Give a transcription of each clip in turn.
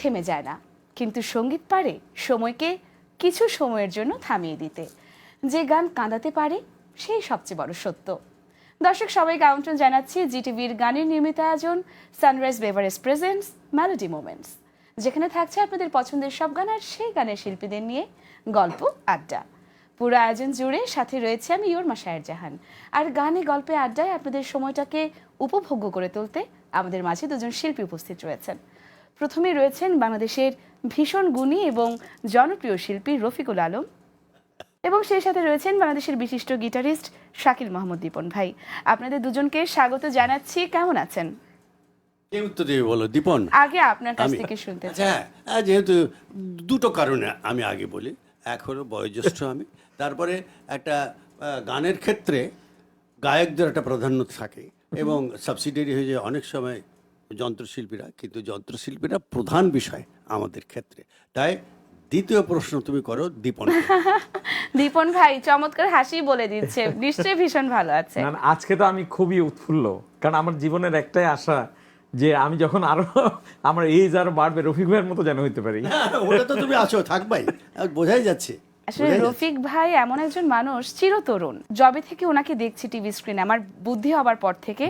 থেমে যায় না, কিন্তু সঙ্গীত পারে সময়কে কিছু সময়ের জন্য থামিয়ে দিতে। যে গান কাঁদাতে পারে সেই সবচেয়ে বড় সত্য। দর্শক সবাইকে আমন্ত্রণ জানাচ্ছি জিটিভির গানের নিয়মিত আয়োজন sunrise beverage presents melody moments, যেখানে থাকছে আপনাদের পছন্দের সব গান আর সেই গানের শিল্পীদের নিয়ে গল্প আড্ডা। পুরো আয়োজন জুড়ে সাথে রয়েছে আমি ইয়োরমা শায়ের জাহান। আর গানে গল্পে আড্ডায় আপনাদের সময়টাকে উপভোগ্য করে তুলতে আমাদের মাঝে দুজন শিল্পী উপস্থিত রয়েছেন। প্রথমে রয়েছেন বাংলাদেশের ভীষণ গুণী এবং জনপ্রিয় শিল্পী রফিকুল আলম, এবং সেই সাথে রয়েছেন বাংলাদেশের বিশিষ্ট গিটারিস্ট শাকিল মোহাম্মদ দীপন ভাই। আপনাদের দুজনকে স্বাগত জানাচ্ছি। কেমন আছেন? কে উত্তর দেবে বলো দীপন? আগে আপনার কাছ থেকে শুনতে চাই। হ্যাঁ, যেহেতু দুটো কারণে আমি আগে বলি। এক হলো বয়োজ্যেষ্ঠ আমি, তারপরে একটা গানের ক্ষেত্রে গায়কদের একটা প্রাধান্য থাকে এবং সাবসিডিয়ারি হয়ে যায় অনেক সময় যন্ত্রশিল্পীরা, কিন্তু যন্ত্রশিল্পীরা প্রধান বিষয় আমাদের ক্ষেত্রে। তাই দ্বিতীয় প্রশ্ন তুমি করো দীপন। দীপন ভাই চমৎকার হাসি বলে দিচ্ছে, নিশ্চয়ই ভীষণ ভালো আছে। না, আজকে তো আমি খুবই উৎফুল্ল, কারণ আমার জীবনের একটাই আশা যে আমি যখন আরো আমার এইজ আরো বাড়বে রফিক ভাইয়ের মতো যেন হইতে পারি। ওটা তো তুমি আছো, থাকবাই, বোঝাই যাচ্ছে। আসলে রফিক ভাই এমন একজন মানুষ, চিরতরুণ। যবে থেকে ওনাকে দেখছি টিভি স্ক্রিনে, আমার বুদ্ধি হবার পর থেকে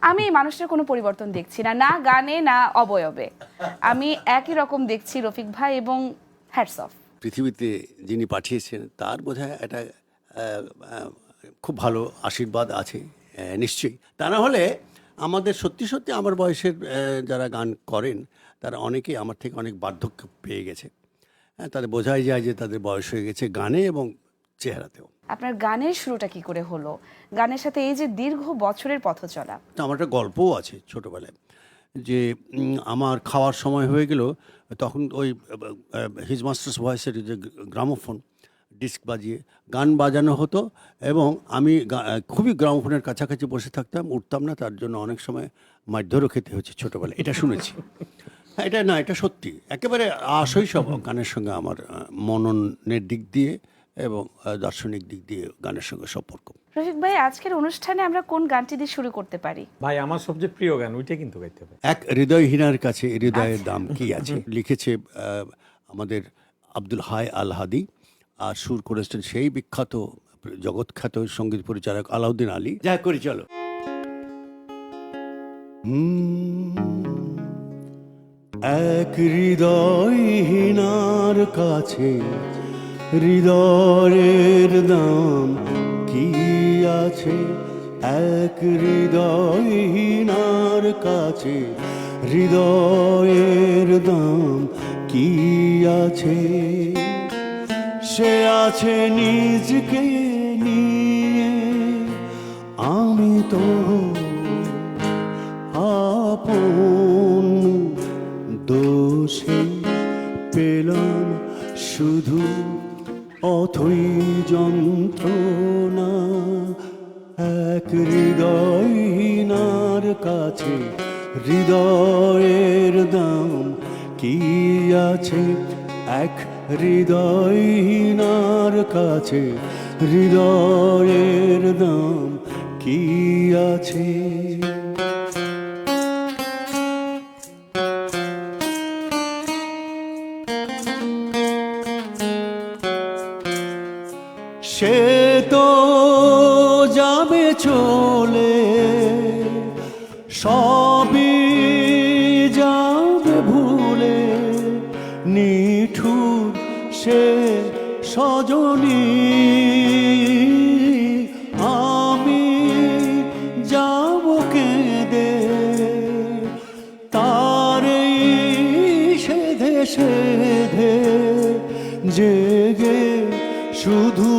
আমি এই মানুষটার কোনো পরিবর্তন দেখছি না, না গানে না অবয়বে। আমি একই রকম দেখছি রফিক ভাই, এবং হ্যাটস অফ। পৃথিবীতে যিনি পাঠিয়েছেন তার বোধহয় একটা খুব ভালো আশীর্বাদ আছে নিশ্চয়ই। তা না হলে আমাদের সত্যি সত্যি আমার বয়সের যারা গান করেন তারা অনেকেই আমার থেকে অনেক বার্ধক্য পেয়ে গেছে। হ্যাঁ, তাদের বোঝাই যায় যে তাদের বয়স হয়ে গেছে গানে এবং চেহারাতেও। আপনার গানের শুরুটা কি করে হলো? গানের সাথে এই যে দীর্ঘ বছরের পথ চলা। তো আমার একটা গল্পও আছে ছোটোবেলায়, যে আমার খাওয়ার সময় হয়ে গেল, তখন ওই হিজ মাস্টার্স ভয়েসের যে গ্রামোফোন ডিস্ক বাজিয়ে গান বাজানো হতো, এবং আমি খুবই গ্রামোফোনের কাছাকাছি বসে থাকতাম, উঠতাম না। তার জন্য অনেক সময় মারধরও খেতে হয়েছে ছোটোবেলায়, এটা শুনেছি। হ্যাঁ, এটা সত্যি একেবারে শৈশব গানের সঙ্গে আমার মননের দিক দিয়ে এবং দার্শনিক দিক দিয়ে গানের সঙ্গে সম্পর্ক। রফিক ভাই, আজকের অনুষ্ঠানে আমরা কোন গানটি দিয়ে শুরু করতে পারি? ভাই আমার সবচেয়ে প্রিয় গান ওইটা কিন্তু গাইতে হবে। এক হৃদয়হীনার কাছে হৃদয়ের দাম কি আছে, লিখেছে আমাদের আব্দুল হাই আল হাদি, আর সুর করেছেন সেই বিখ্যাত জগৎখ্যাত সঙ্গীত পরিচালক আলাউদ্দিন আলী। যা করি চলো। এক হৃদয়হীনার কাছে হৃদয়ের দাম কি আছে, এক হৃদয়হীনার কাছে হৃদয়ের দাম কি আছে। সে আছে নিজকে নিয়ে, আমি তো আপন দোষে পেলাম শুধু অথই যন্ত্রণা। এক হৃদয়হীনার কাছে হৃদয়ের দাম কি আছে, এক হৃদয়হীনার কাছে হৃদয়ের দাম কি আছে। সে তো যাবে চলে, সবই যাবে ভুলে, নিঠুর সে সজনী। আমি যাব কেঁদে তারই সেধে সেধে, জেগে শুধু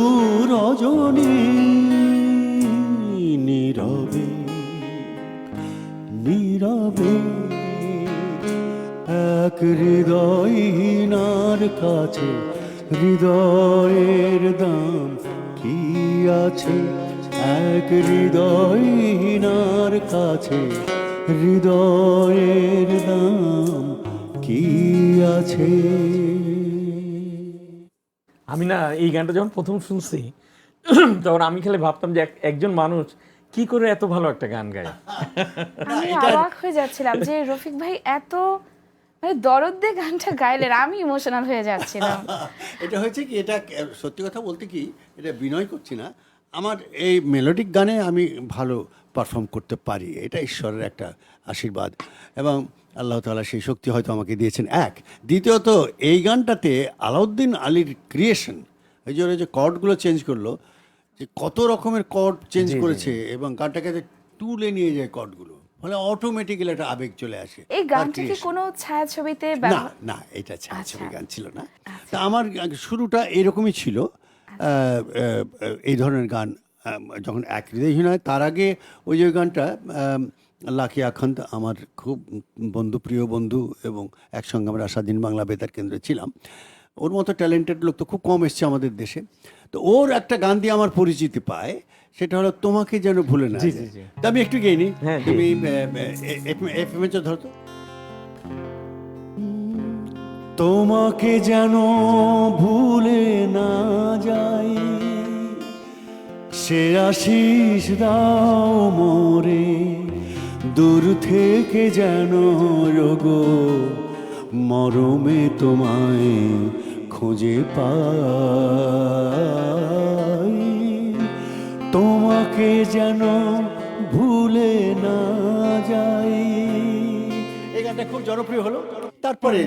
রজনী। নীরবে নীরবে এক হৃদয়হীনার কাছে হৃদয়ের দাম কি আছে, এক হৃদয়হীনার কাছে হৃদয়ের দাম কি আছে। আমি না এই গানটা যখন প্রথম শুনছি তখন আমি খালি ভাবতাম যে একজন মানুষ কি করে এত ভালো একটা গান গায়। আমি অবাক হয়ে যাচ্ছিলাম যে রফিক ভাই এত মানে দরদ দিয়ে গানটা গাইলেন, আমি ইমোশনাল হয়ে যাচ্ছিলাম। এটা হয়েছে কি, এটা সত্যি কথা বলতে কি, এটা বিনয় করছি না, আমার এই মেলোডিক গানে আমি ভালো পারফর্ম করতে পারি, এটা ঈশ্বরের একটা আশীর্বাদ, এবং আল্লাহ তাআলা সেই শক্তি হয়তো আমাকে দিয়েছেন। এক, দ্বিতীয়ত এই গানটাতে আলাউদ্দিন আলীর ক্রিয়েশন, এই যে ওরা যে কর্ডগুলো চেঞ্জ করলো, যে কত রকমের কর্ড চেঞ্জ জি, জি, করেছে, এবং গানটাকে তুলে নিয়ে যায় কর্ডগুলো, ফলে অটোমেটিক্যালি একটা আবেগ চলে আসে। এই তার গানটা কি creation। কোনো ছায়াছবিতে না ব্যবহার? না, এটা ছায়াছবি আচ্ছা। গান ছিল না। তা আমার শুরুটা এরকমই ছিল, এই ধরনের গান যখন এক হৃদয়হীন হয়, তার আগে ওই যে গানটা লাকি আখান্দ আমার খুব বন্ধু, প্রিয় বন্ধু, এবং একসঙ্গে আমরা স্বাধীন বাংলা বেতার কেন্দ্রে ছিলাম। ওর মতো ট্যালেন্টেড লোক তো খুব কম এসছে আমাদের দেশে। তো ওর একটা গান দিয়ে আমার পরিচিতি পায়, সেটা হলো তোমাকে যেন ভুলে না জি, যায়। জি, জি। তা আমি একটু গেয়ে নিই, হ্যাঁ, তুমি এফ এম ধরো তো। তোমাকে যেন ভুলে না যাই, সে আশিস দাও মোরে, দূর থেকে যেন রোগো মরমে তোমায় খুঁজে পাই, তোমাকে যেন ভুলে না যাই। এই গানটা খুব জনপ্রিয় হলো। তারপরে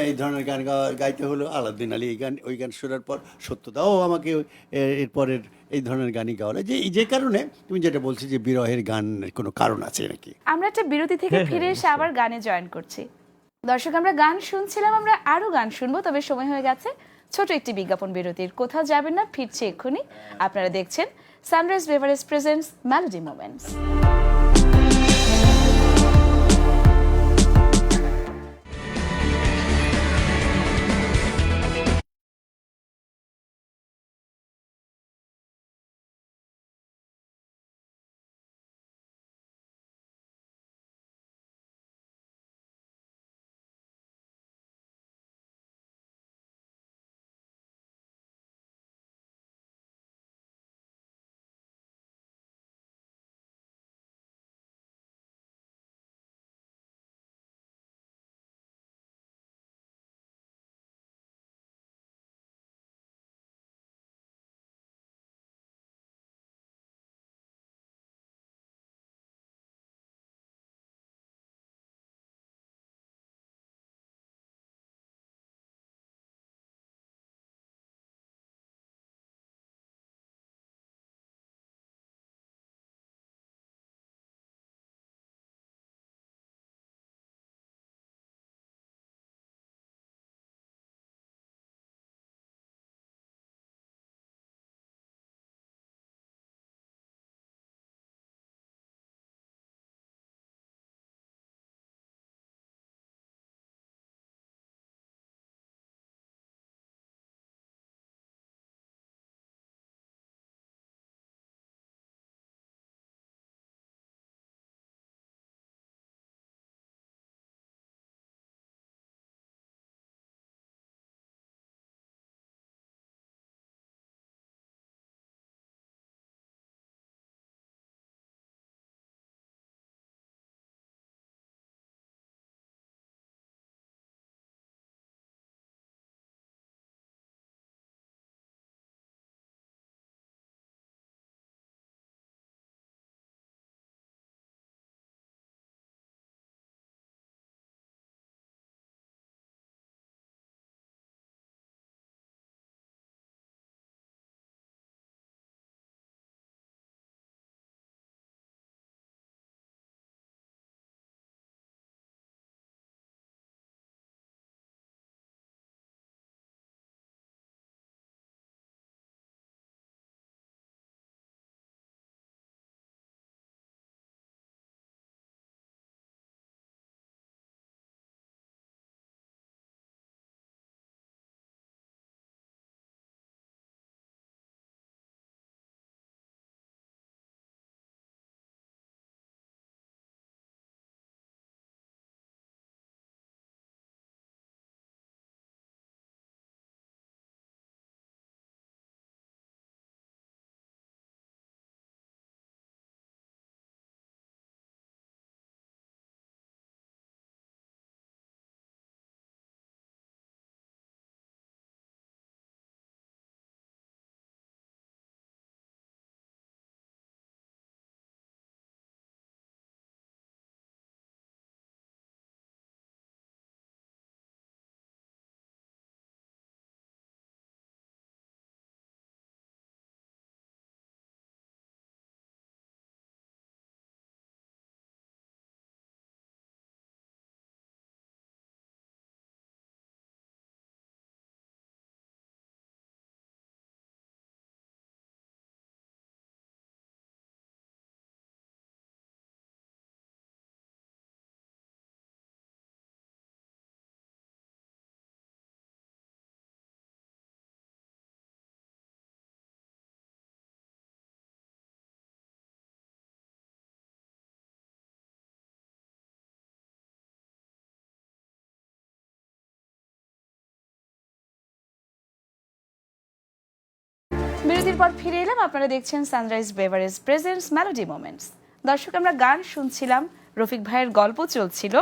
এই ধরনের গান গাইতে হলো আলাউদ্দিন আলী, এই গান ওই গান শোনার পর সত্যদাও আমাকে এরপরের এই ধরনের গানই গাওয়ালো, যে কারণে তুমি যেটা বলছো যে বিরহের গান কোনো কারণ আছে নাকি। আমরা একটা বিরতি থেকে ফিরে এসে আবার গানে জয়েন করছি। দর্শক, আমরা গান শুনছিলাম, আমরা আরো গান শুনবো, তবে সময় হয়ে গেছে ছোট একটি বিজ্ঞাপন বিরতির। কোথাও যাবেন না, ফিরছে এক্ষুনি। আপনারা দেখছেন sunrise beverage presents melody moments. বিরতির পর ফিরে এলাম। আপনারা দেখছেন sunrise beverage presents melody moments. দর্শক, আমরা গান শুনছিলাম, রফিক ভাইয়ের গল্প চলছিল।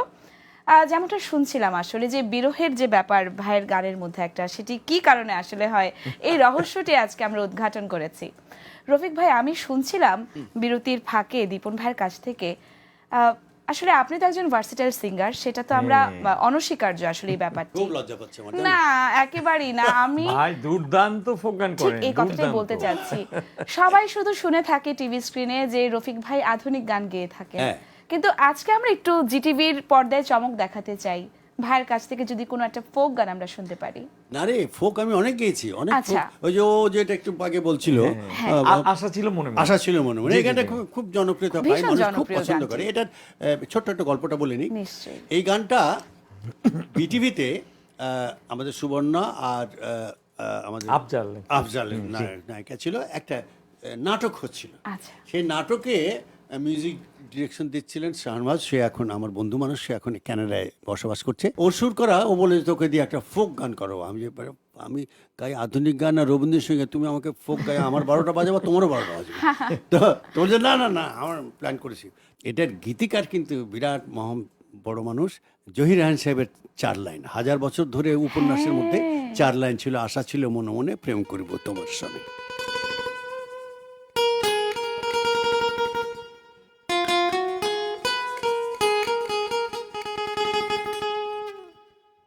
যেমনটা শুনছিলাম আসলে যে বিরহের যে ব্যাপার ভাইয়ের গানের মধ্যে একটা, সেটি কি কারণে আসলে হয়, এই রহস্যটি আজকে আমরা উদ্ঘাটন করেছি। রফিক ভাই, আমি শুনছিলাম বিরতির ফাঁকে দীপন ভাইয়ের কাছ থেকে, আসলে আপনি তো একজন ভার্সেটাইল সিঙ্গার, সেটা তো আমরা অনস্বীকার্য আসলে এই ব্যাপারটি। খুব লজ্জা পাচ্ছে আমার। না, একেবারেই না। আমি ভাই দুর্দান্ত ফোক গান ঠিক করেন, এই কথাটাই দুর্দান্ত। বলতে চাচ্ছি। সবাই শুধু শুনে থাকে টিভি স্ক্রিনে যে রফিক ভাই আধুনিক গান গেয়ে থাকেন, হ্যাঁ। কিন্তু আজকে আমরা একটু জিটিভির পর্দায় চমক দেখাতে চাই। ভাইয়ের কাছ থেকে যদি কোনো একটা ফোক গান আমরা শুনতে পারি। না রে, ফোক আমি অনেক গেয়েছি, অনেক আচ্ছা। folk। ওই যে ও যেটা একটু আগে বলছিল, আশা ছিল মনে মনে। আশা ছিল মনে মনে, এই গানটা খুব জনপ্রিয়তা পায়, ভীষণ মানুষ খুব জনপ্রিয় পছন্দ গানটি। করে। এটা ছোট্ট একটা গল্পটা বলে নিই। নিশ্চয়ই। এই গানটা বিটিভিতে আমাদের সুবর্ণা আর আমাদের আফজালের নায়িকা ছিল, একটা নাটক হচ্ছিল। আচ্ছা। সেই নাটকে মিউজিক ডিরেকশন দিচ্ছিলেন শাহনওয়াজ। সে এখন আমার বন্ধু মানুষ, সে এখন কানাডায় বসবাস করছে। ওর সুর করা, ও বলে তোকে দিয়ে একটা ফোক গান করো। আমি গাই আধুনিক গান আর রবীন্দ্রসঙ্গীত, তুমি আমাকে ফোক গায়ে আমার 12টা বাজাবো, তোমারও 12টা বাজবে। তো তোর যে না না না, আমার প্ল্যান করেছি। এটার গীতিকার কিন্তু বিরাট বড় মানুষ, জহির রায়হান সাহেবের 4 লাইন, 1000 বছর ধরে উপন্যাসের মধ্যে 4 লাইন ছিল, আশা ছিল মনে মনে প্রেম করিব তোমার সঙ্গে।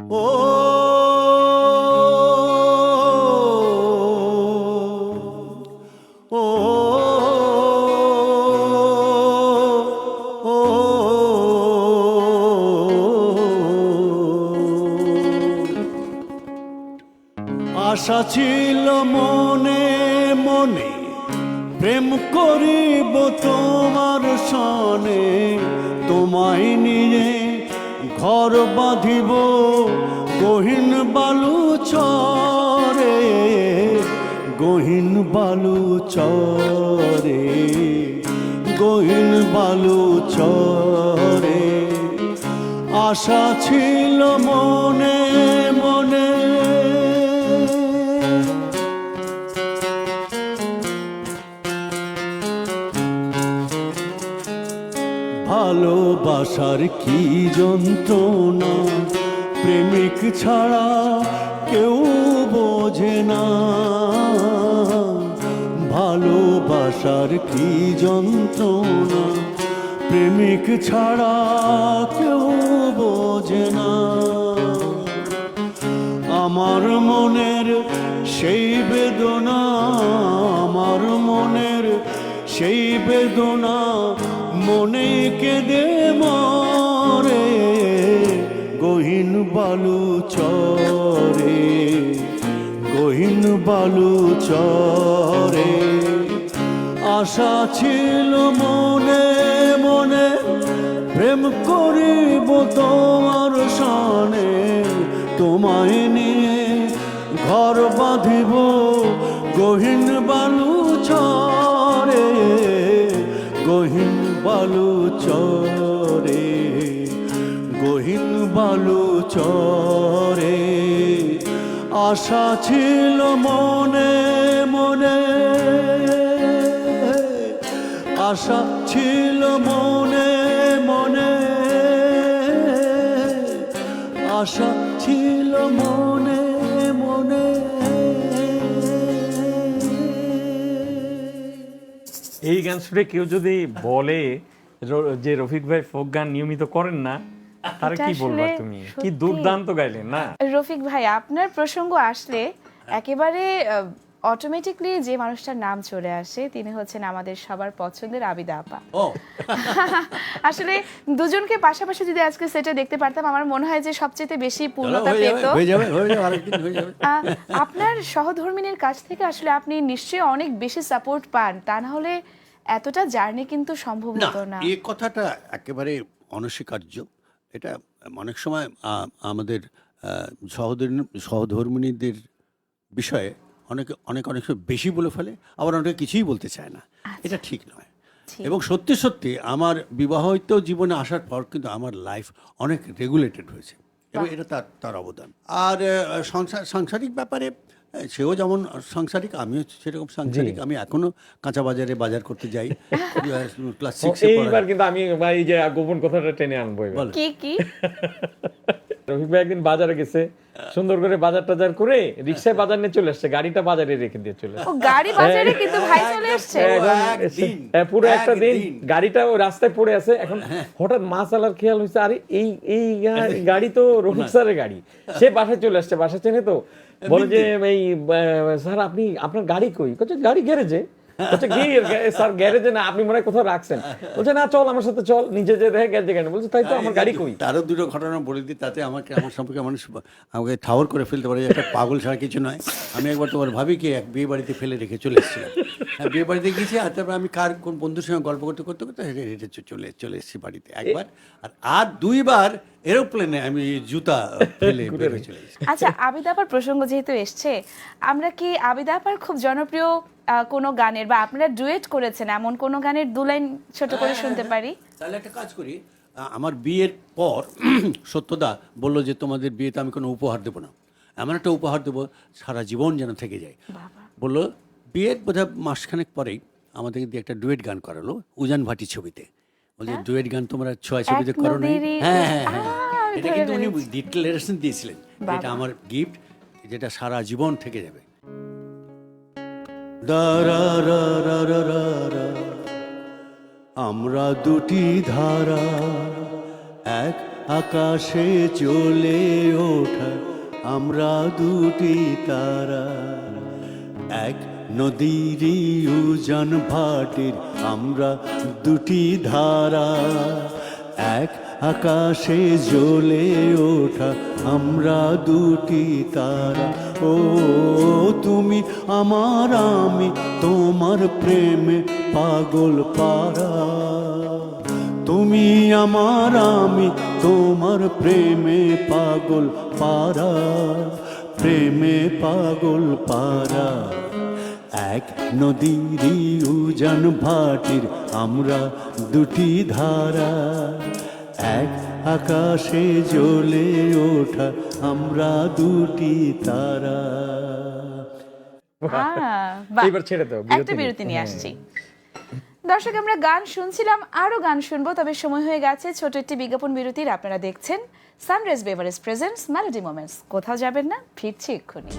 ও ও ও আশা ছিল মনে মনে প্রেম করিব তোমার সনে, তোমায় নিয়ে ঘর বাঁধিব গহীন বালু চরে, গহীন বালু চরে, গহীন বালু চরে। আশা ছিল মনে মনে, ভালোবাসার কি যন্ত্রণা প্রেমিক ছাড়া কেউ বোঝে না, ভালোবাসার কি যন্ত্রণা প্রেমিক ছাড়া কেউ বোঝে না। আমার মনের সেই বেদনা, আমার মনের সেই বেদনা মনে কেঁদে মরে, গহীন বালু চরে, গহীন বালু চরে। আশা ছিল মনে মনে প্রেম করিব তোমার সনে, তোমায় নিয়ে ঘর বাঁধিব গহীন বালু চরে, গহীন বালু চরে, গহীন বালু চরে। আশা ছিল মনে মনে, আশা ছিল মনে মনে, আশা ছিল মনে মনে। এই গান শুনে কেউ যদি বলে যে রফিক ভাই ফোক গান নিয়মিত করেন না, তার কি বলবা তুমি? কি দুর্দান্ত গাইলেন না রফিক ভাই। আপনার প্রসঙ্গ আসলে একেবারে অটোমেটিকলি যে মানুষটার নাম চলে আসে, তিনি হচ্ছেন আমাদের সবার পছন্দের আবিদা আপা। আসলে দুজনকে পাশাপাশি যদি আজকে সেটে দেখতে পারতাম, আমার মনে হয় যে সবচেয়ে বেশি পূর্ণতা পেত। আপনার সহধর্মিনীর কাছ থেকে আসলে আপনি নিশ্চয়ই অনেক বেশি সাপোর্ট পান, তা না হলে এতটা জার্নি কিন্তু সম্ভব হতো না। এই কথাটা একেবারে অনস্বীকার্য। এটা অনেক সময় আমাদের সহধর্মিনীদের বিষয়ে অনেক অনেক অনেক বেশি বলে ফেলে, আবার অনেকে কিছুই বলতে চায় না। এটা ঠিক নয়। এবং সত্যি সত্যি আমার বিবাহিত জীবনে আসার পর কিন্তু আমার লাইফ অনেক রেগুলেটেড হয়েছে, এবং এটা তার অবদান। আর সাংসারিক ব্যাপারে সেও যেমন সাংসারিক, আমিও সেরকম সাংসারিক। আমি এখনো কাঁচা বাজারে বাজার করতে যাই, ক্লাস 6-এ এইবার কিন্তু আমি এই যে গোপন কথাটা টেনে আনবো এবার। কি কি? রফিক ভাই একদিন বাজারে গেছে, সুন্দর করে বাজার টাজার করে রিক্সায় বাজার নিয়ে চলে আসছে, গাড়িটা বাজারে রেখে দিয়ে চলে ও আসছে। গাড়ি বাজারে কিন্তু ভাই চলে আসছে। পুরো একটা দিন গাড়িটা ওই রাস্তায় পড়ে আছে। এখন হঠাৎ মাছ আলার খেয়াল হয়েছে, আরে এই গাড়ি তো রফিক স্যারের গাড়ি। সে বাসায় চলে আসছে, বাসা চেনে তো, বলে যে এই স্যার আপনি আপনার গাড়ি কই? গাড়ি গ্যারেজে। স্যার গ্যারেজে না, আপনি মনে হয় কোথাও রাখছেন। বলছে না চল আমার সাথে চল, নিজে যে দেখে গ্যারেজে কেন? বলছে তাই তো, আমার গাড়ি কই? তারও দুটো ঘটনা বলে দিই, তাতে আমার সম্পর্কে মানুষ আমাকে ঠাওর করে ফেলতে পারে, একটা পাগল ছাড়া কিছু নয়। আমি একবার তোমার ভাবিকে এক বিয়ে বাড়িতে ফেলে রেখে চলে এসেছিলাম। হ্যাঁ, বিয়ে বাড়িতে গিয়েছি, আর তারপর আমি কোন বন্ধুর সঙ্গে গল্প করতে করতে করতে হেঁটে চলে এসেছি বাড়িতে একবার, আর দুইবার এরোপ্লেনে আমি জুতা ফেলে বেরিয়ে চলে এসেছি। আচ্ছা, আবিদ আপার প্রসঙ্গ যেহেতু এসছে, আমরা কি আবিদ আপার খুব জনপ্রিয় কোনো গানের বা আপনারা ডুয়েট করেছেন এমন কোনো গানের 2 লাইন ছোট করে শুনতে পারি? তাহলে একটা কাজ করি, আমার বিয়ের পর সত্যদা বললো যে তোমাদের বিয়েতে আমি কোনো উপহার দেবো না, এমন একটা উপহার দেবো সারা জীবন যেন থেকে যায়। বললো বিয়ের বোধহয় মাসখানেক পরেই আমাদেরকে দিয়ে একটা ডুয়েট গান করালো উজান ভাটি ছবিতে। বলছে ডুয়েট গান তোমরা ছবিতে করো না? হ্যাঁ হ্যাঁ হ্যাঁ, এটা কিন্তু উনি ডিক্লারেশন দিয়েছিলেন, এটা আমার গিফট, যেটা সারা জীবন থেকে যাবে। আমরা দুটি ধারা, এক আকাশে চলে ওঠা, আমরা দুটি তারা, এক নদীর উজান ভাটির আমরা দুটি ধারা, এক আকাশে জ্বলে ওঠা আমরা দুটি তারা। ও তুমি আমার, আমি তোমার প্রেমে পাগল পারা, তুমি আমার, আমি তোমার প্রেমে পাগল পারা, প্রেমে পাগল পারা, এক নদীর উজান ভাটির আমরা দুটি ধারা, এক আকাশে জ্বলে ওঠা আমরা দুটি তারা। এবার ছেড়ে দাও, একটা বিরতি নিয়ে আসছি। দর্শক, আমরা গান শুনছিলাম, আরো গান শুনবো, তবে সময় হয়ে গেছে ছোট একটি বিজ্ঞাপন বিরতির। আপনারা দেখছেন sunrise beverage presents melody moments. কোথাও যাবেন না, ফিরছি এক্ষুনি।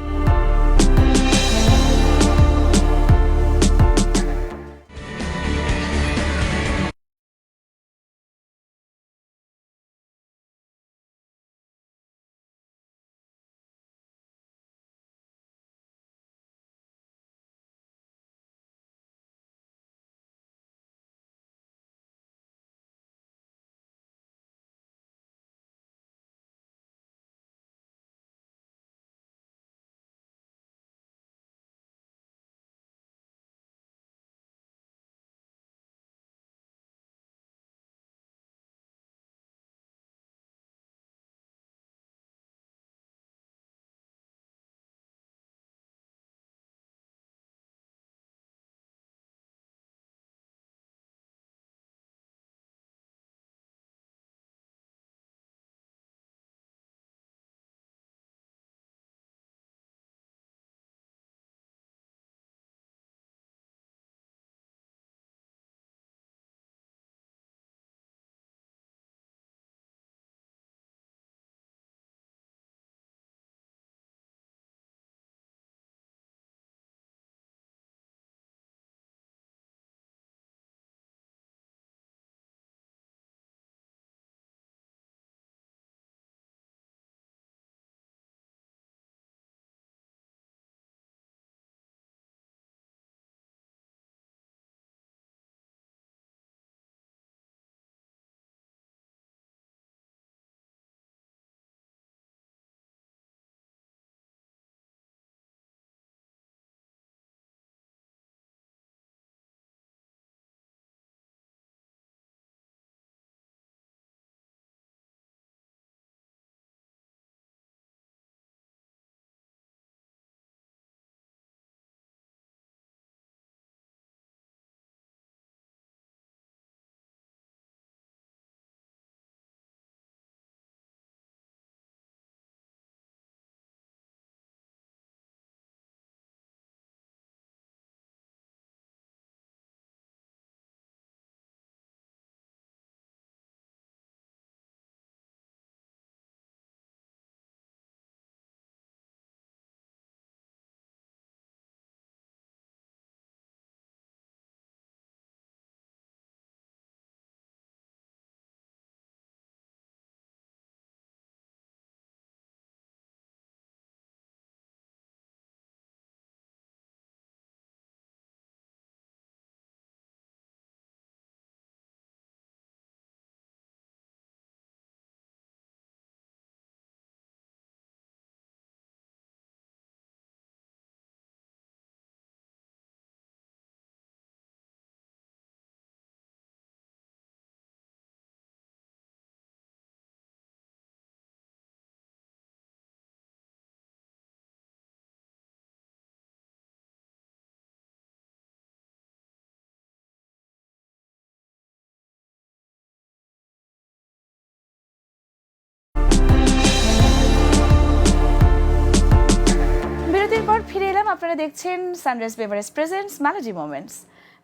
আপনারা দেখছেন sunrise beverage presents melody moments.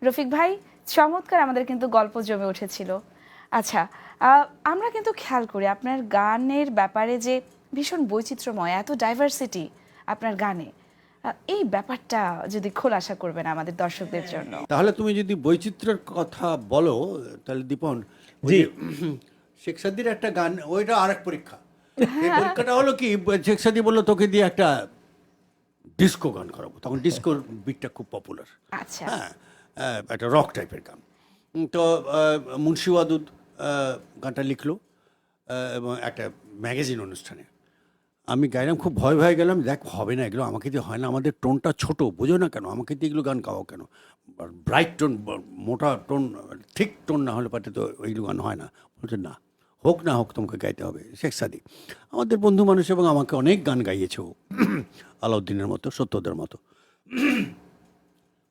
Rafiq ভাই, চমৎকার আমাদের কিন্তু গল্প জমে উঠেছিল। আচ্ছা, আমরা কিন্তু খেয়াল করি আপনার গানের ব্যাপারে যে ভীষণ বৈচিত্র্যময়, এত ডাইভার্সিটি আপনার গানে, এই ব্যাপারটা যদি খোলাসা করবেন আমাদের দর্শকদের জন্য। তাহলে তুমি যদি বৈচিত্র্যের কথা বলো তাহলে দীপন, ওই জি। যে শেখ সাদির একটা গান, ওইটা আরেক পরীক্ষা। এই পরীক্ষাটা হলো কি, শেখ সাদি বললো তোকে দিয়ে একটা ডিস্কো গান করাবো, তখন ডিস্কোর বিটটা খুব পপুলার। আচ্ছা, হ্যাঁ, একটা রক টাইপের গান। তো মুন্সি ওয়াদুদ গানটা লিখলো এবং একটা ম্যাগাজিন অনুষ্ঠানে আমি গাইলাম, খুব ভয় ভয় গেলাম, দেখ হবে না এগুলো, আমাকে দিয়ে হয় না, আমাদের টোনটা ছোট, বোঝো না কেন, আমাকে দিয়ে এগুলো গান গাওয়া কেন, ব্রাইট টোন, মোটা টোন, ঠিক টোন না হলে পারে তো ওইগুলো গান হয় না। বলছে না, হোক না হোক তোমাকে গাইতে হবে। শেখ সাদি আমাদের বন্ধু মানুষ এবং আমাকে অনেক গান গাইয়েছে ও, আলাউদ্দিনের মতো, সত্যদের মতো।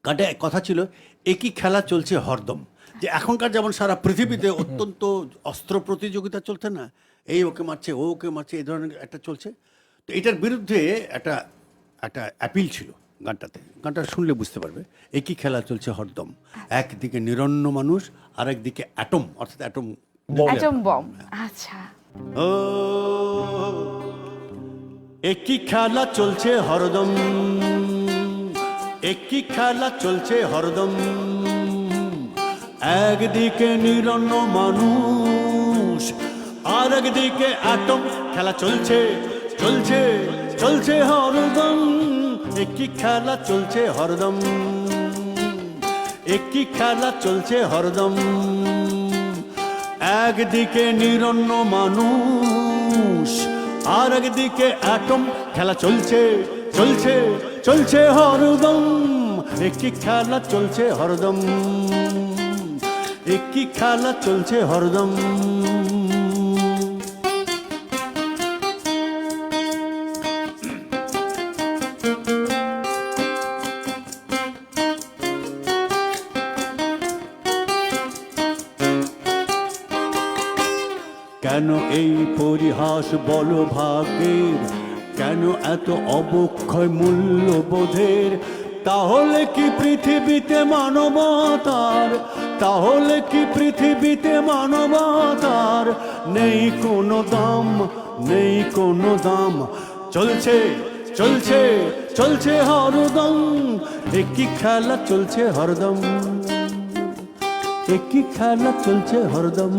গানটা কথা ছিল, একই খেলা চলছে হরদম, যে এখনকার যেমন সারা পৃথিবীতে অত্যন্ত অস্ত্র প্রতিযোগিতা চলছে না, এই ওকে মারছে ও ওকে মারছে, এই ধরনের একটা চলছে। তো এটার বিরুদ্ধে একটা একটা অ্যাপিল ছিল গানটাতে। গানটা শুনলে বুঝতে পারবে, একই খেলা চলছে হরদম, একদিকে নিরন্ন মানুষ আর একদিকে অ্যাটম, অর্থাৎ অ্যাটম। Atom bomb. আচ্ছা, ও একই খেলা চলছে হরদম, একই খেলা চলছে হরদম, একদিকে নিরন্ন মানুষ আর একদিকে অ্যাটম, খেলা চলছে চলছে চলছে হরদম, একই খেলা চলছে হরদম, একই খেলা চলছে হরদম, একদিকে নিরন্ন মানুষ আর একদিকে অ্যাটম, খেলা চলছে চলছে চলছে হরদম, একই খেলা চলছে হরদম, একই খেলা চলছে হরদম। কেন এই পরিহাস বলো ভাগ্যের, কেন এত অবক্ষয় মূল্যবোধের, তাহলে কি পৃথিবীতে মানবতার, তাহলে কি পৃথিবীতে মানবতার নেই কোনো দাম, নেই কোনো দাম, চলছে চলছে চলছে হরদম, একই খেলা চলছে হরদম, একই খেলা চলছে হরদম,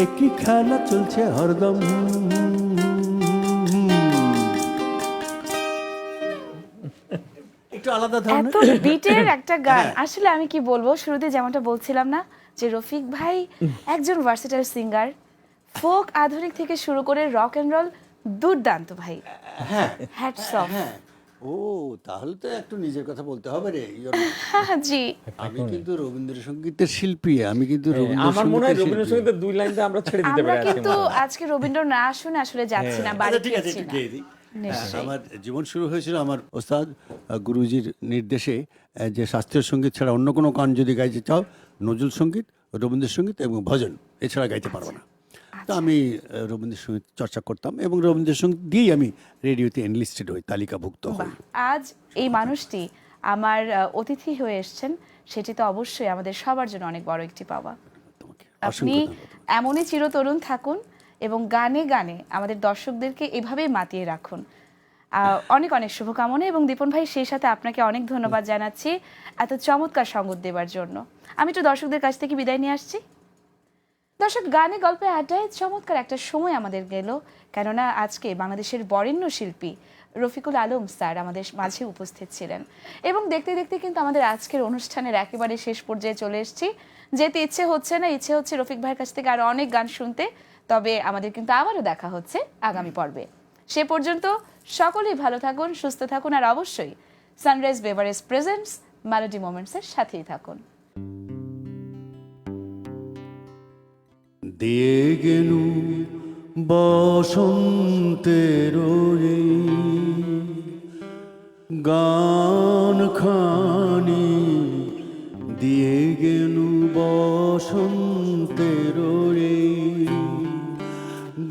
একই খেলা চলছে হরদম। একটু আলাদা এত ধরনের বিটের একটা গান, আসলে আমি কি বলবো, শুরুতে যেমনটা বলছিলাম না যে রফিক ভাই একজন ভার্সেটাইল সিঙ্গার, ফোক আধুনিক থেকে শুরু করে রক এন্ড রোল দুর্দান্ত ভাই। হ্যাঁ হ্যাটস অফ। হ্যাঁ। ও তাহলে তো একটু নিজের কথা বলতে হবে রে। জি, আমি কিন্তু রবীন্দ্রসঙ্গীতের শিল্পী, আমি কিন্তু আমার মনে হয় রবীন্দ্রসঙ্গীতের রবীন্দ্রসঙ্গীতের দুই লাইনটা আমরা ছেড়ে দিতে আমরা পারি আজকে কিন্তু মনে হয়। আজকে রবীন্দ্র না শুনে আসলে যাচ্ছি না, বাড়ি আচ্ছা, ঠিক আছে, ফিরছি একটু না। গেয়ে দিই। নিশ্চয়ই। আমার জীবন শুরু হয়েছিল আমার ওস্তাদ গুরুজির নির্দেশে, যে শাস্ত্রীয় সঙ্গীত ছাড়া অন্য কোনো গান যদি গাইতে চাও, নজরুল সঙ্গীত, রবীন্দ্রসঙ্গীত এবং ভজন এছাড়া গাইতে পারবো না। তো আমি রবীন্দ্রসঙ্গীত চর্চা করতাম এবং রবীন্দ্রসঙ্গীত দিয়েই আমি রেডিওতে এনলিস্টেড হই, তালিকাভুক্ত হই। বাহ, আজ এই মানুষটি আমার অতিথি হয়ে এসেছেন, সেটি তো অবশ্যই আমাদের সবার জন্য অনেক বড় একটি পাওয়া। তোমাকে আপনি অসংখ্য ধন্যবাদ। এমনই চিরতরুণ থাকুন এবং গানে গানে আমাদের দর্শকদেরকে এভাবেই মাতিয়ে রাখুন। অনেক অনেক শুভকামনা, এবং দীপন ভাই সেই সাথে আপনাকে অনেক ধন্যবাদ জানাচ্ছি এত চমৎকার সঙ্গত দেওয়ার জন্য। আমি তো দর্শকদের কাছ থেকে বিদায় নিয়ে আসছি। দর্শক, গানে গল্পে আড্ডায় চমৎকার একটা সময় আমাদের গেল, কেননা আজকে বাংলাদেশের বরেণ্য শিল্পী রফিকুল আলম স্যার আমাদের মাঝে উপস্থিত ছিলেন, এবং দেখতে দেখতে কিন্তু আমাদের আজকের অনুষ্ঠানের একেবারে শেষ পর্যায়ে চলে এসেছি। যেতে ইচ্ছে হচ্ছে না, ইচ্ছে হচ্ছে রফিক ভাইয়ের কাছ থেকে আরো অনেক গান শুনতে। তবে আমাদের কিন্তু আবারও দেখা হচ্ছে আগামী পর্বে। সে পর্যন্ত সকলেই ভালো থাকুন, সুস্থ থাকুন, আর অবশ্যই সানরাইজ বেভারেজ প্রেজেন্টস মেলোডি মোমেন্টসের সাথেই থাকুন। দিয়ে গেলু বসন্তের গান খানি, দিয়ে গেলু বসন্তের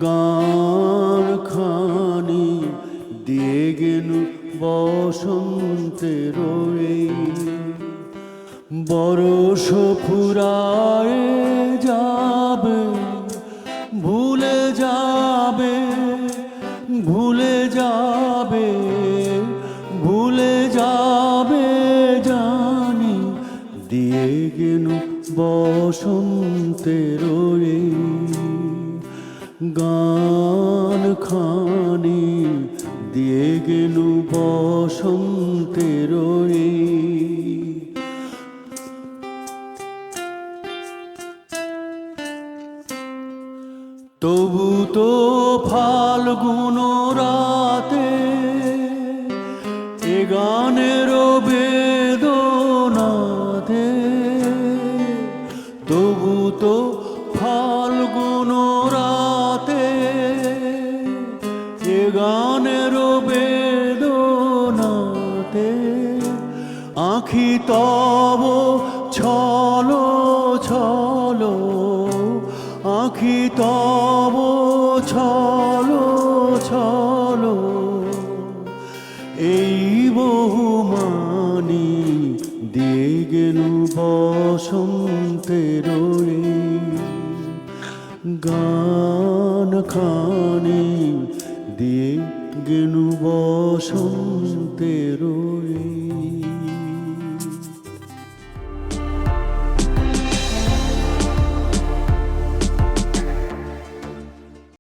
গান খানি, দিয়ে গেলু বরষ ফুরায় যাবে, ভুলে যাবে, ভুলে যাবে, ভুলে যাবে জানি, দিয়ে গেল বসন্তের এই গান খানি, দিয়ে গেল বসন্তের এই। তবু তো ফাল্গুন রাতে এ গানের বেদনাতে, তবু তো ফাল্গুন রাতে এ গানের বেদনাতে, আঁখি তব ছলো ছলো, আঁখি তব ছলো ছলো, এই বহুমানি দিয়ে গেল বসন্তের এই গান খানি, দিয়ে গেল বসন্তের